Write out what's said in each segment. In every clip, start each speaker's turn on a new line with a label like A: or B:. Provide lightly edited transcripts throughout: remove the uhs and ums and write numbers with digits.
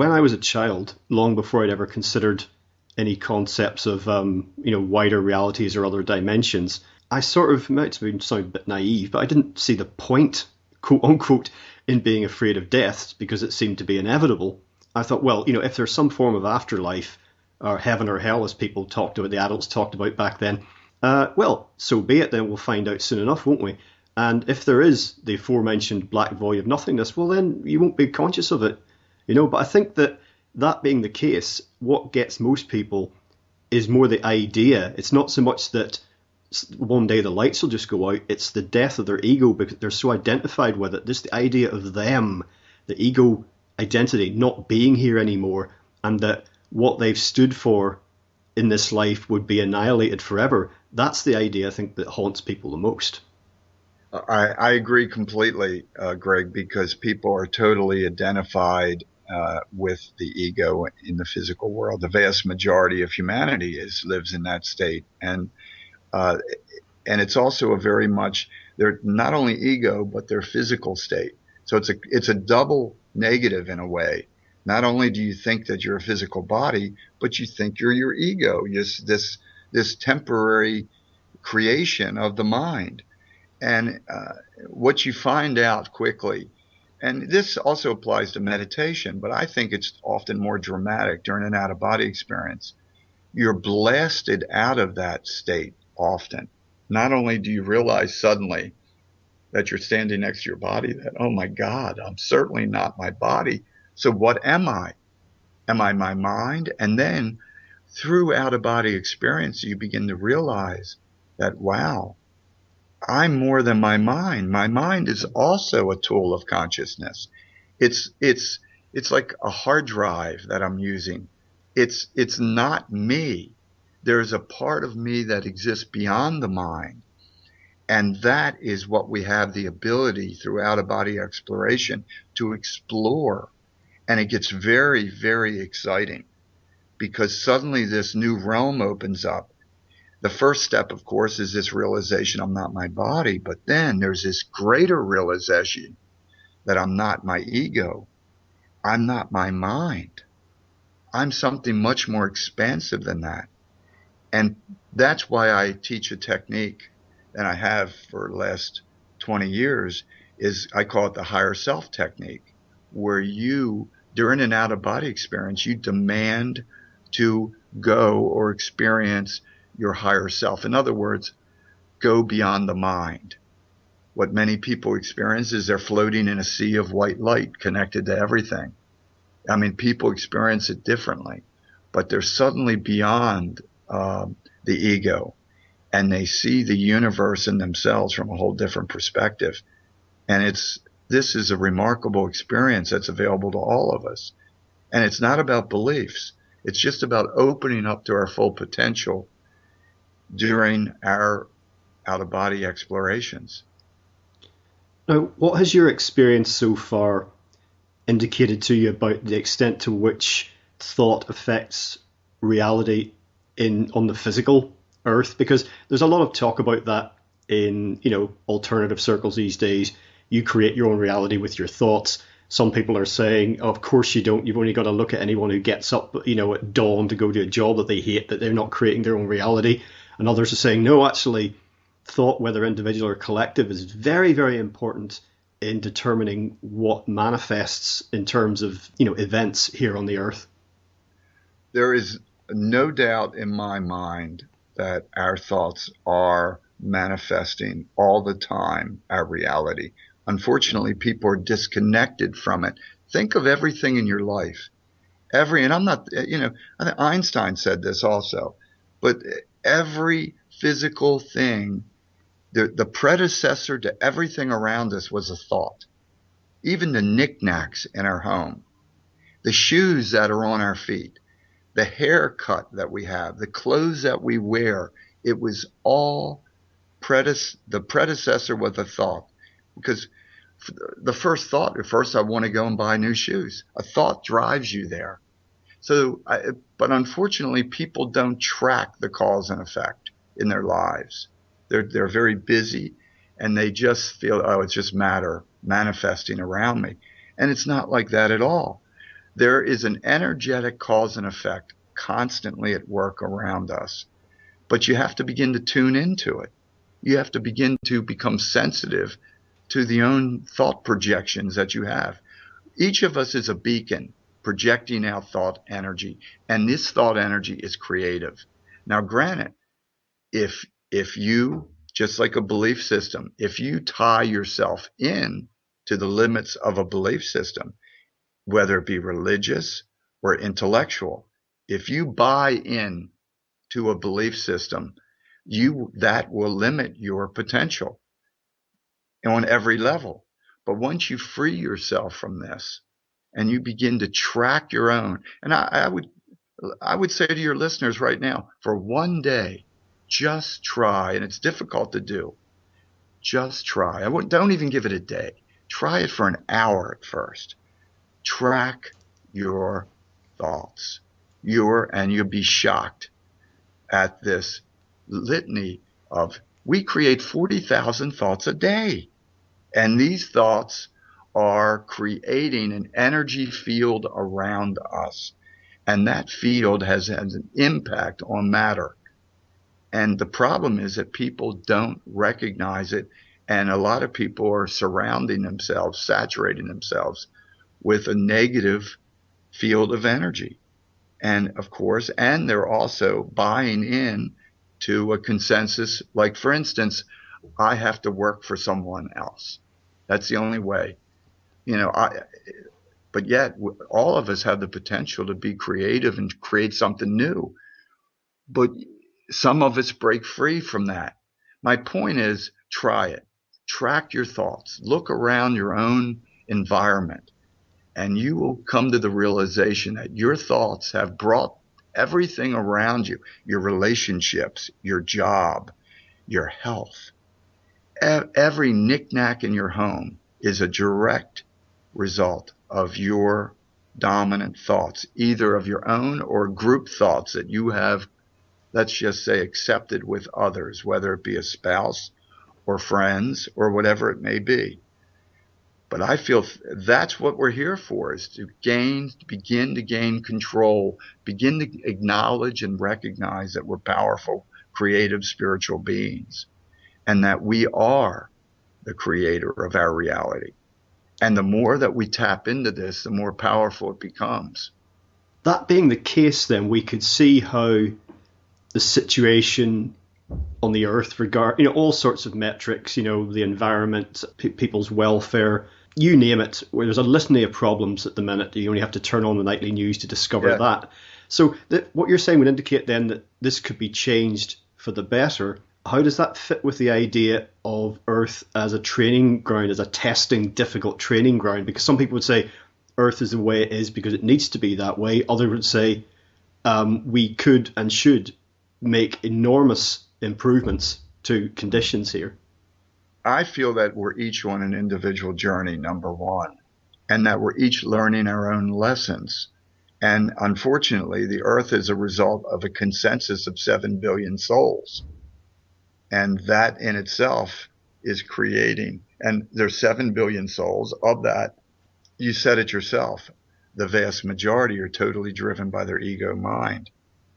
A: when I was a child, long before I'd ever considered any concepts of wider realities or other dimensions, I sort of, might sound a bit naive, but I didn't see the point, quote unquote, in being afraid of death because it seemed to be inevitable. I thought, well, if there's some form of afterlife, or heaven or hell, as people talked about, the adults talked about back then, well, so be it. Then we'll find out soon enough, won't we? And if there is the aforementioned black void of nothingness, well, then you won't be conscious of it, But I think that being the case, what gets most people is more the idea. It's not so much that one day the lights will just go out. It's the death of their ego because they're so identified with it. Just the idea of them, the ego identity, not being here anymore, and that what they've stood for in this life would be annihilated forever. That's the idea, I think, that haunts people the most.
B: I agree completely, Greg, because people are totally identified with the ego in the physical world. The vast majority of humanity lives in that state, and it's also a very much they're not only ego but their physical state. So it's a double negative in a way. Not only do you think that you're a physical body, but you think you're your ego, this temporary creation of the mind. And what you find out quickly, and this also applies to meditation, but I think it's often more dramatic during an out-of-body experience. You're blasted out of that state often. Not only do you realize suddenly that you're standing next to your body, that, oh my God, I'm certainly not my body. So what am I? Am I my mind? And then through out-of-body experience, you begin to realize that, wow, I'm more than my mind. My mind is also a tool of consciousness. It's like a hard drive that I'm using. It's not me. There's a part of me that exists beyond the mind. And that is what we have the ability through out-of-body exploration to explore. And it gets very, very exciting because suddenly this new realm opens up. The first step, of course, is this realization I'm not my body, but then there's this greater realization that I'm not my ego. I'm not my mind. I'm something much more expansive than that. And that's why I teach a technique, and I have for the last 20 years, is I call it the higher self technique, where you, during an out-of-body experience, you demand to go or experience your higher self. In other words, go beyond the mind. What many people experience is they're floating in a sea of white light connected to everything. I mean, people experience it differently, but they're suddenly beyond the ego, and they see the universe and themselves from a whole different perspective. And this is a remarkable experience that's available to all of us. And it's not about beliefs. It's just about opening up to our full potential during our out-of-body explorations.
A: Now, what has your experience so far indicated to you about the extent to which thought affects reality on the physical earth? Because there's a lot of talk about that in alternative circles these days. You create your own reality with your thoughts. Some people are saying, oh, of course you don't. You've only got to look at anyone who gets up, at dawn to go to a job that they hate, that they're not creating their own reality. And others are saying, no, actually, thought, whether individual or collective, is very, very important in determining what manifests in terms of, events here on the earth.
B: There is no doubt in my mind that our thoughts are manifesting all the time our reality. Unfortunately, people are disconnected from it. Think of everything in your life. And I'm not, I think Einstein said this also, but every physical thing, the predecessor to everything around us was a thought. Even the knickknacks in our home, the shoes that are on our feet, the haircut that we have, the clothes that we wear, it was all the predecessor was a thought. Because the first thought, at first I want to go and buy new shoes. A thought drives you there. But unfortunately, people don't track the cause and effect in their lives. They're very busy, and they just feel, oh, it's just matter manifesting around me. And it's not like that at all. There is an energetic cause and effect constantly at work around us, but you have to begin to tune into it. You have to begin to become sensitive to the own thought projections that you have. Each of us is a beacon projecting out thought energy, and this thought energy is creative. Now, granted, if you, just like a belief system, if you tie yourself in to the limits of a belief system, whether it be religious or intellectual, if you buy in to a belief system, that will limit your potential on every level. But once you free yourself from this and you begin to track your own, and I would say to your listeners right now, for one day, just try, and it's difficult to do. Just try. Don't even give it a day. Try it for an hour at first. Track your thoughts. And you'll be shocked at this litany of, we create 40,000 thoughts a day. And these thoughts are creating an energy field around us. And that field has an impact on matter. And the problem is that people don't recognize it. And a lot of people are surrounding themselves, saturating themselves with a negative field of energy. And of course, and they're also buying in to a consensus. Like, for instance, I have to work for someone else. That's the only way, but yet all of us have the potential to be creative and create something new. But some of us break free from that. My point is, try it. Track your thoughts. Look around your own environment, and you will come to the realization that your thoughts have brought everything around you, your relationships, your job, your health. Every knickknack in your home is a direct result of your dominant thoughts, either of your own or group thoughts that you have, let's just say, accepted with others, whether it be a spouse or friends or whatever it may be. But I feel that's what we're here for, is to begin to gain control, begin to acknowledge and recognize that we're powerful, creative, spiritual beings, and that we are the creator of our reality. And the more that we tap into this, the more powerful it becomes.
A: That being the case, then we could see how the situation on the earth regard, all sorts of metrics, the environment, people's welfare, you name it, where there's a litany of problems at the minute. You only have to turn on the nightly news to discover that. So what you're saying would indicate then that this could be changed for the better. How does that fit with the idea of Earth as a training ground, as a testing, difficult training ground? Because some people would say Earth is the way it is because it needs to be that way. Others would say we could and should make enormous improvements to conditions here.
B: I feel that we're each on an individual journey, number one, and that we're each learning our own lessons. And unfortunately, the Earth is a result of a consensus of 7 billion souls. And that in itself is creating, and there's 7 billion souls. Of that, you said it yourself, the vast majority are totally driven by their ego mind.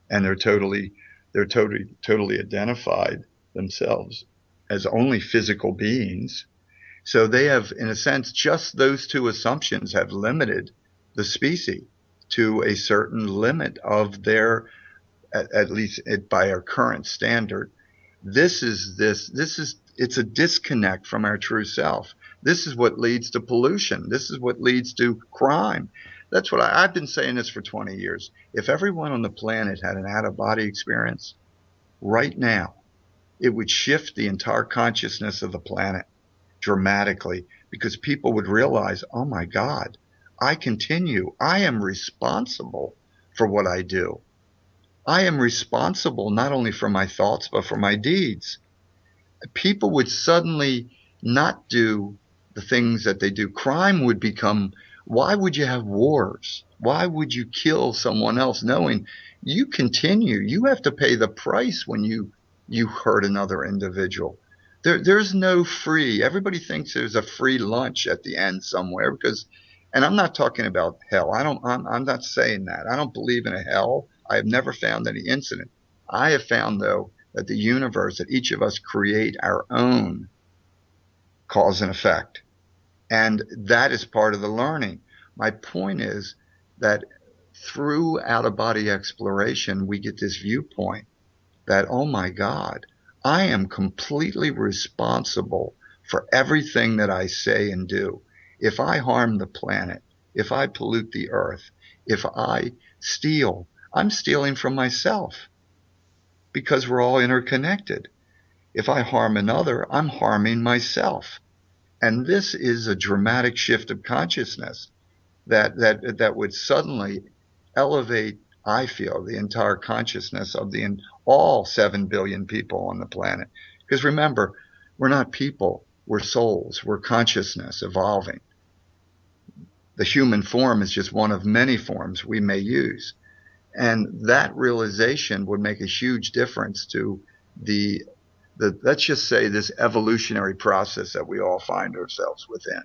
B: And they're totally identified themselves as only physical beings. So they have, in a sense, just those two assumptions have limited the species to a certain limit of their, at least by our current standard. It's a disconnect from our true self. This is what leads to pollution. This is what leads to crime. That's what I've been saying this for 20 years. If everyone on the planet had an out-of-body experience right now, it would shift the entire consciousness of the planet dramatically, because people would realize, oh my God, I am responsible for what I do. I am responsible not only for my thoughts, but for my deeds. People would suddenly not do the things that they do. Crime would become, why would you have wars? Why would you kill someone else knowing you continue? You have to pay the price when you hurt another individual. There's no free. Everybody thinks there's a free lunch at the end somewhere, because And I'm not talking about hell. I'm not saying that. I don't believe in a hell. I have never found any incident. I have found, though, that the universe, that each of us create our own cause and effect. And that is part of the learning. My point is that through out-of-body exploration, we get this viewpoint that, oh my God, I am completely responsible for everything that I say and do. If I harm the planet, if I pollute the earth, if I steal, I'm stealing from myself because we're all interconnected. If I harm another, I'm harming myself. And this is a dramatic shift of consciousness that would suddenly elevate, I feel, the entire consciousness of all 7 billion people on the planet. Because remember, we're not people, we're souls, we're consciousness evolving. The human form is just one of many forms we may use. And that realization would make a huge difference to the let's just say, this evolutionary process that we all find ourselves within.